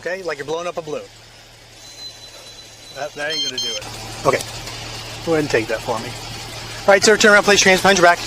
okay? Like you're blowing up a balloon. That ain't gonna do it. Okay, go ahead and take that for me. All right, sir, turn around, place your hands behind your back.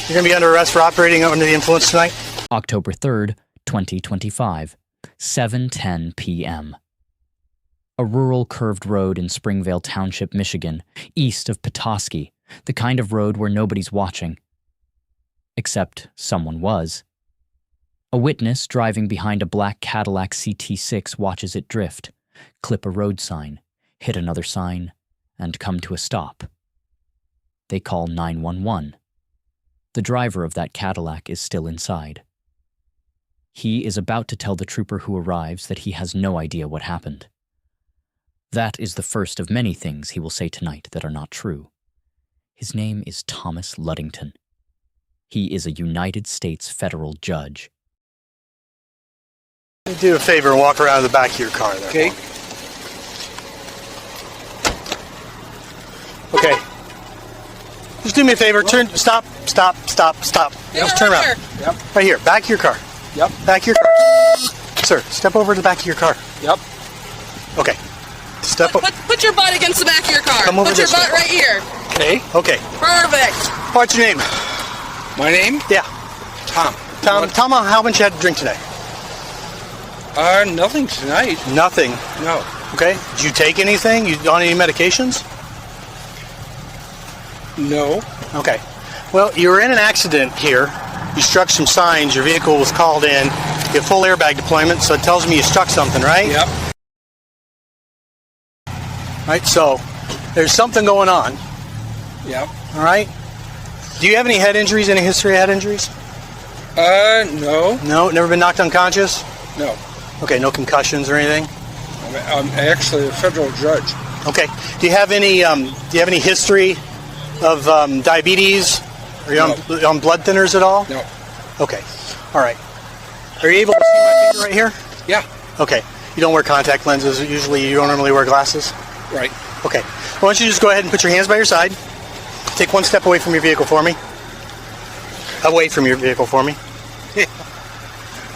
You're gonna be under arrest for operating under the influence tonight. October 3rd, 2025, 7:10 p.m. A rural curved road in Springvale Township, Michigan, east of Petoskey, the kind of road where nobody's watching. Except someone was. A witness driving behind a black Cadillac CT6 watches it drift, clip a road sign, hit another sign, and come to a stop. They call 911. The driver of that Cadillac is still inside. He is about to tell the trooper who arrives that he has no idea what happened. That is the first of many things he will say tonight that are not true. His name is Thomas Ludington. He is a United States federal judge. Do a favor and walk around the back of your car there. Okay. Okay. Just do me a favor. Turn. Stop. Just turn around. Yep. Right here. Back of your car. Yep. Back of your car. Sir, step over to the back of your car. Yep. Okay. Step up. Put your butt against the back of your car. Come over Put your this butt way. right here. Okay. Okay. Perfect. What's your name? My name? Yeah. Tom. Tom, how much you had to drink today? Nothing tonight. Nothing. No. Okay. Did you take anything? You on any medications? No. Okay. Well, you were in an accident here. You struck some signs. Your vehicle was called in. You have full airbag deployment, so it tells me you struck something, right? Yep. Right. So there's something going on. Yep. All right. Do you have any head injuries? Any history of head injuries? No. No. Never been knocked unconscious? No. Okay. No concussions or anything? I'm actually a federal judge. Okay. Do you have any history of diabetes? Are you on blood thinners at all? No. Okay. All right. Are you able to see my finger right here? Yeah. Okay. You don't wear contact lenses. Usually you don't normally wear glasses? Right. Okay. Why don't you just go ahead and put your hands by your side. Take one step away from your vehicle for me. Away from your vehicle for me.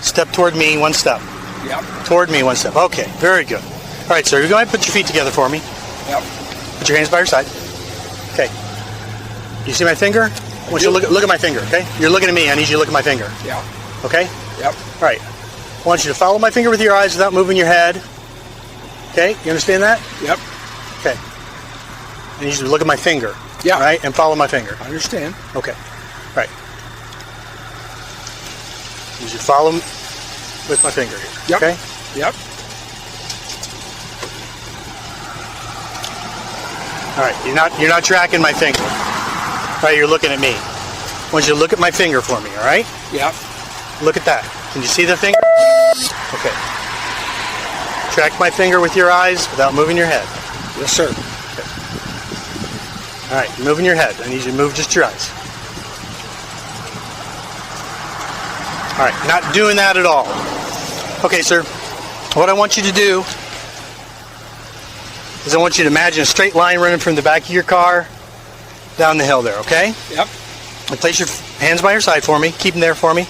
Step toward me, one step. Yep. Toward me, one step. Okay. Very good. All right, sir. You're going to put your feet together for me. Yep. Put your hands by your side. Okay. You see my finger? I want you to look at my finger, okay? You're looking at me. I need you to look at my finger. Yeah. Okay? Yep. All right. I want you to follow my finger with your eyes without moving your head. Okay? You understand that? Yep. Okay. I need you to look at my finger. Yeah. All right? And follow my finger. I understand. Okay. All right. I need you to follow with my finger here. Yep. Okay? Yep. All right. You're not tracking my finger. All right, you're looking at me. I want you to look at my finger for me, all right? Yep. Look at that. Can you see the finger? Okay. Track my finger with your eyes without moving your head. Yes, sir. Okay. All right, you're moving your head. I need you to move just your eyes. All right, not doing that at all. Okay, sir. What I want you to do is I want you to imagine a straight line running from the back of your car down the hill there, okay? Yep. And place your hands by your side for me. Keep them there for me.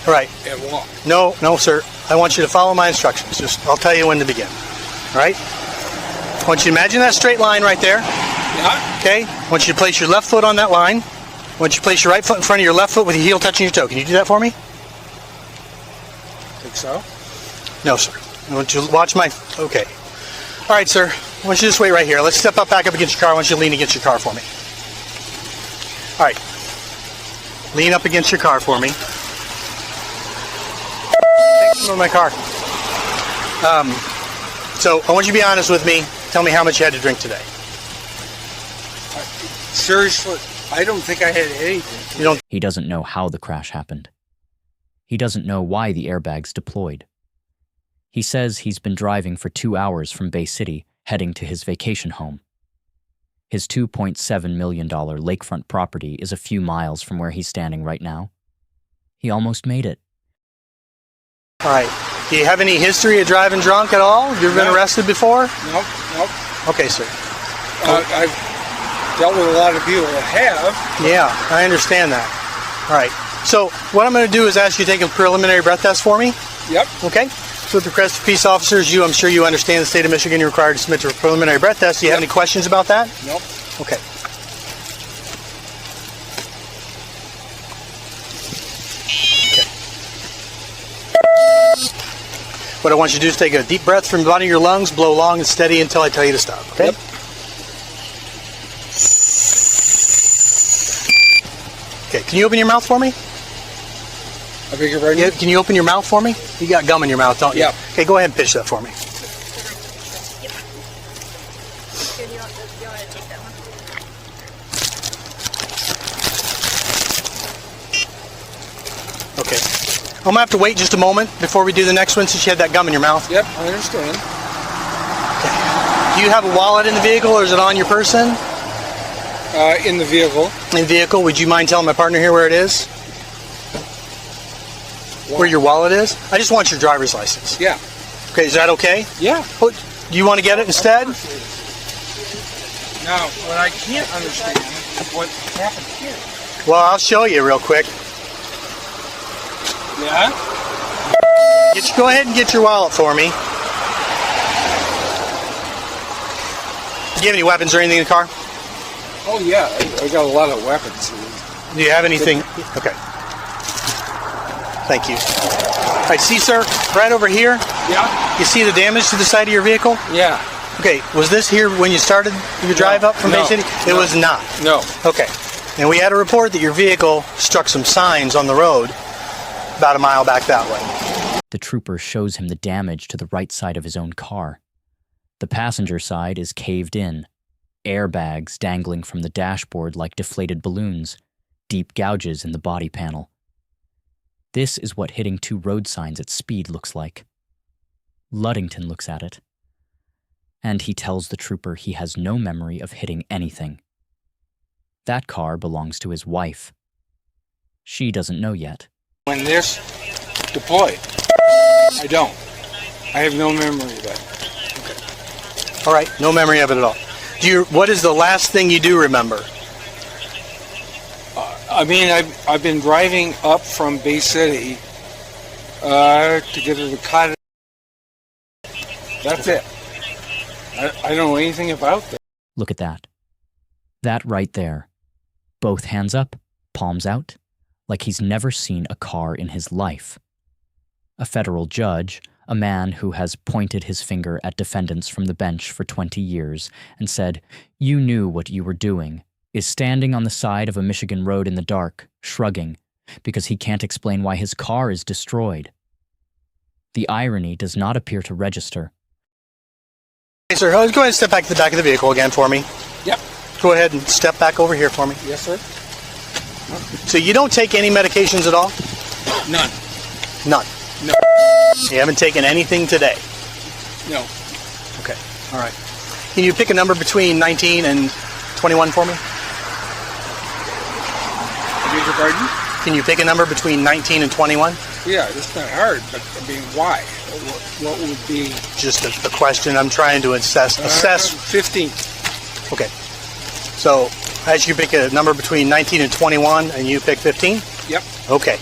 All right. And walk. No, sir. I want you to follow my instructions. I'll tell you when to begin. All right? I want you to imagine that straight line right there. Yeah. Okay? I want you to place your left foot on that line. I want you to place your right foot in front of your left foot with your heel touching your toe. Can you do that for me? Think so? No, sir. I want you to watch my... Okay. All right, sir. I want you to just wait right here. Let's step back up against your car. I want you to lean against your car for me. All right. Lean up against your car for me. Take some of my car. So I want you to be honest with me. Tell me how much you had to drink today. Seriously, I don't think I had anything. You don't. He doesn't know how the crash happened. He doesn't know why the airbags deployed. He says he's been driving for 2 hours from Bay City, heading to his vacation home. His $2.7 million lakefront property is a few miles from where he's standing right now. He almost made it. All right. Do you have any history of driving drunk at all? Have you ever been arrested before? Nope. Okay, sir. I've dealt with a lot of people that have. Yeah, I understand that. All right. So what I'm going to do is ask you to take a preliminary breath test for me. Yep. Okay? with the request of peace officers, I'm sure you understand the state of Michigan, you're required to submit to a preliminary breath test. Do you have any questions about that? Nope. Okay. What I want you to do is take a deep breath from the bottom of your lungs, blow long and steady until I tell you to stop, okay? Yep. Okay, can you open your mouth for me? I beg your pardon? Yeah, can you open your mouth for me? You got gum in your mouth, don't you? Yep. Okay, go ahead and pitch that for me. Okay. I'm gonna have to wait just a moment before we do the next one since you had that gum in your mouth. Yep, I understand. Do you have a wallet in the vehicle or is it on your person? In the vehicle. In the vehicle, would you mind telling my partner here where it is? Where your wallet is? I just want your driver's license. Yeah. Okay, is that okay? Yeah. Oh, do you want to get it instead? Now, what I can't understand is what happened here. Well, I'll show you real quick. Yeah? Go ahead and get your wallet for me. Do you have any weapons or anything in the car? Oh, yeah. I got a lot of weapons. Do you have anything? Okay. Thank you. All right, see, sir, right over here, Yeah? you see the damage to the side of your vehicle? Yeah. Okay, was this here when you started your drive up from Bay City? It was not. No. Okay. And we had a report that your vehicle struck some signs on the road about a mile back that way. The trooper shows him the damage to the right side of his own car. The passenger side is caved in, airbags dangling from the dashboard like deflated balloons, deep gouges in the body panel. This is what hitting 2 road signs at speed looks like. Ludington looks at it, and he tells the trooper he has no memory of hitting anything. That car belongs to his wife. She doesn't know yet. When this deployed, I don't. I have no memory of that. All right, no memory of it at all. What is the last thing you do remember? I mean, I've been driving up from Bay City to get to the Cadillac. That's it. I don't know anything about that. Look at that. That right there. Both hands up, palms out, like he's never seen a car in his life. A federal judge, a man who has pointed his finger at defendants from the bench for 20 years and said, "You knew what you were doing," is standing on the side of a Michigan road in the dark, shrugging, because he can't explain why his car is destroyed. The irony does not appear to register. Hey, sir, go ahead and step back to the back of the vehicle again for me. Yep. Go ahead and step back over here for me. Yes, sir. So you don't take any medications at all? None. None. No. You haven't taken anything today? No. Okay. All right. Can you pick a number between 19 and 21 for me? I beg your pardon? Can you pick a number between 19 and 21? Yeah, it's not hard, but I mean, why? What would be? Just a question I'm trying to assess. 15. Okay. So, as you pick a number between 19 and 21, and you pick 15? Yep. Okay.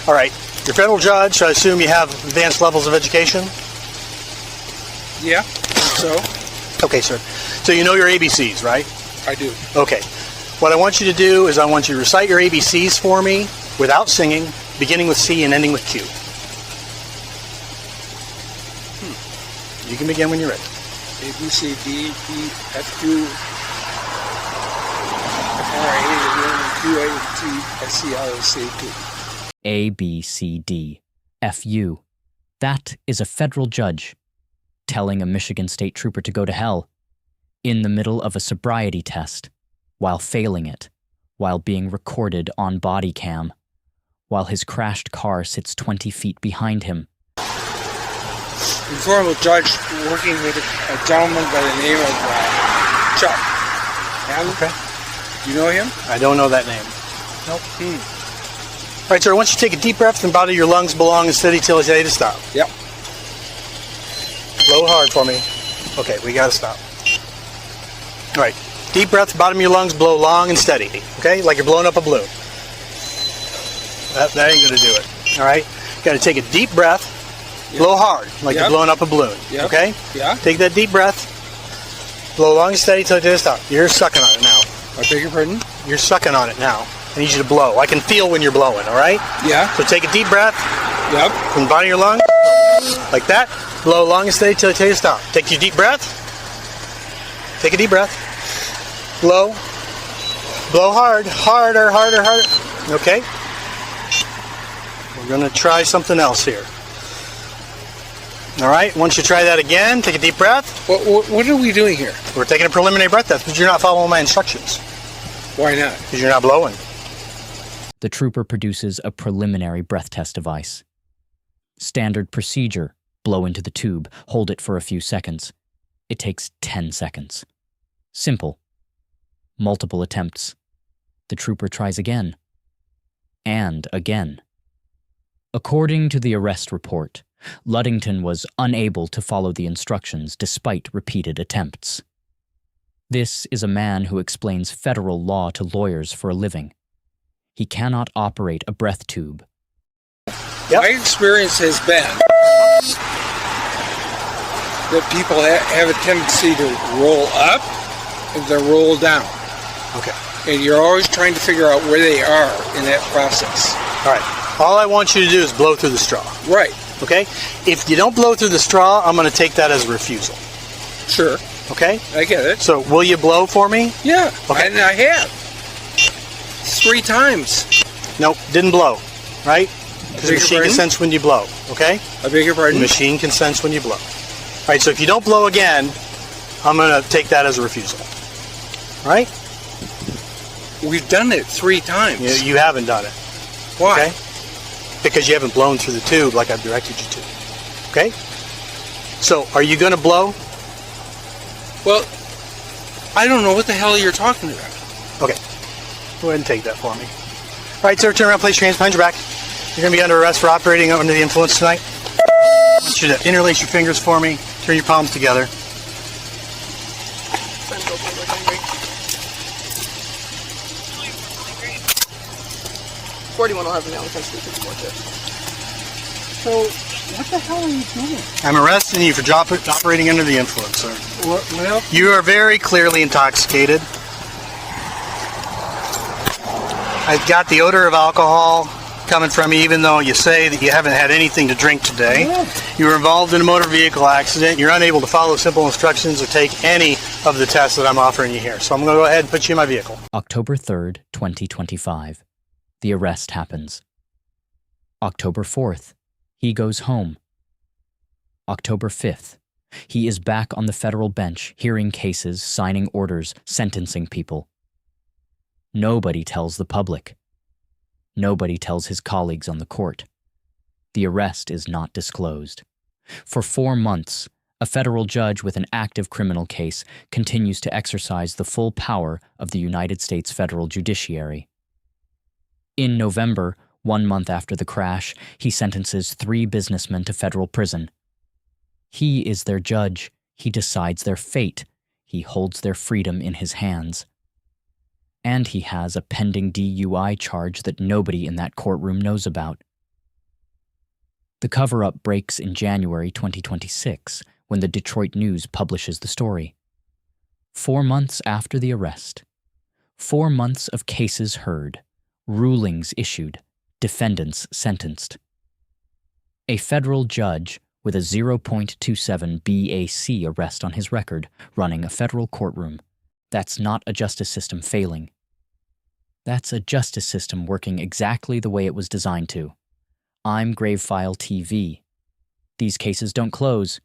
All right. You're a federal judge, so I assume you have advanced levels of education? Yeah. So? Okay, sir. So you know your ABCs, right? I do. Okay. What I want you to do is I want you to recite your ABCs for me without singing, beginning with C and ending with Q. You can begin when you're ready. A, B, C, D, E, F, Q, R, A, Q, A, T, S, C, R, C, T. A, B, C, D, F, U. That is a federal judge telling a Michigan state trooper to go to hell in the middle of a sobriety test, while failing it, while being recorded on Bodycam, while his crashed car sits 20 feet behind him. Informal judge working with a gentleman by the name of Chuck. Okay. You know him? I don't know that name. Nope. All right, sir, I want you to take a deep breath from the bottom of your lungs, blow long and steady till I say to stop. Yep. Blow hard for me. Okay, we got to stop. All right. Deep breath, bottom of your lungs, blow long and steady. Okay? Like you're blowing up a balloon. That ain't going to do it. All right? Got to take a deep breath Blow hard, like you're Yep. blowing up a balloon. Yep. Okay? Yeah. Take that deep breath. Blow long and steady till it stops. You're sucking on it now. I beg your pardon? You're sucking on it now. I need you to blow. I can feel when you're blowing, all right? Yeah. So take a deep breath Yep. from the bottom of your lung, like that. Blow long and steady till it tells you to stop. Take your deep breath. Take a deep breath. Blow. Blow hard. Harder, harder, harder. Okay? We're going to try something else here. All right? Once you try that again, take a deep breath. What are we doing here? We're taking a preliminary breath test because you're not following my instructions. Why not? Because you're not blowing. The trooper produces a preliminary breath test device. Standard procedure: blow into the tube, hold it for a few seconds. It takes 10 seconds. Simple. Multiple attempts. The trooper tries again. And again. According to the arrest report, Ludington was unable to follow the instructions despite repeated attempts. This is a man who explains federal law to lawyers for a living. He cannot operate a breath tube. Yep. My experience has been that people have a tendency to roll up and then roll down. Okay. And you're always trying to figure out where they are in that process. All right. All I want you to do is blow through the straw. Right. Okay? If you don't blow through the straw, I'm going to take that as a refusal. Sure. Okay? I get it. So, will you blow for me? Yeah. Okay. And I have. 3 times. Nope, didn't blow. Right? Because the Beg your machine pardon? can sense when you blow. Okay? I beg your The pardon? machine can sense when you blow. All right, so if you don't blow again, I'm going to take that as a refusal. Right? We've done it 3 times. You haven't done it. Why? Okay? Because you haven't blown through the tube like I've directed you to. Okay? So, are you going to blow? Well, I don't know what the hell you're talking about. Okay. Go ahead and take that for me. All right, sir, turn around, place your hands behind your back. You're going to be under arrest for operating under the influence tonight. I want you to interlace your fingers for me. Turn your palms together. Send both of them angry. 41 will have me on the Constitution for it. So, what the hell are you doing? I'm arresting you for operating under the influence, sir. Well, You are very clearly intoxicated. I've got the odor of alcohol coming from you, even though you say that you haven't had anything to drink today. You were involved in a motor vehicle accident. You're unable to follow simple instructions or take any of the tests that I'm offering you here. So I'm going to go ahead and put you in my vehicle. October 3rd, 2025. The arrest happens. October 4th. He goes home. October 5th. He is back on the federal bench, hearing cases, signing orders, sentencing people. Nobody tells the public. Nobody tells his colleagues on the court. The arrest is not disclosed. For 4 months, a federal judge with an active criminal case continues to exercise the full power of the United States federal judiciary. In November, 1 month after the crash, he sentences 3 businessmen to federal prison. He is their judge. He decides their fate. He holds their freedom in his hands. And he has a pending DUI charge that nobody in that courtroom knows about. The cover-up breaks in January 2026 when the Detroit News publishes the story. 4 months after the arrest. 4 months of cases heard, rulings issued, defendants sentenced. A federal judge with a 0.27 BAC arrest on his record running a federal courtroom. That's not a justice system failing. That's a justice system working exactly the way it was designed to. I'm Gravefile TV. These cases don't close.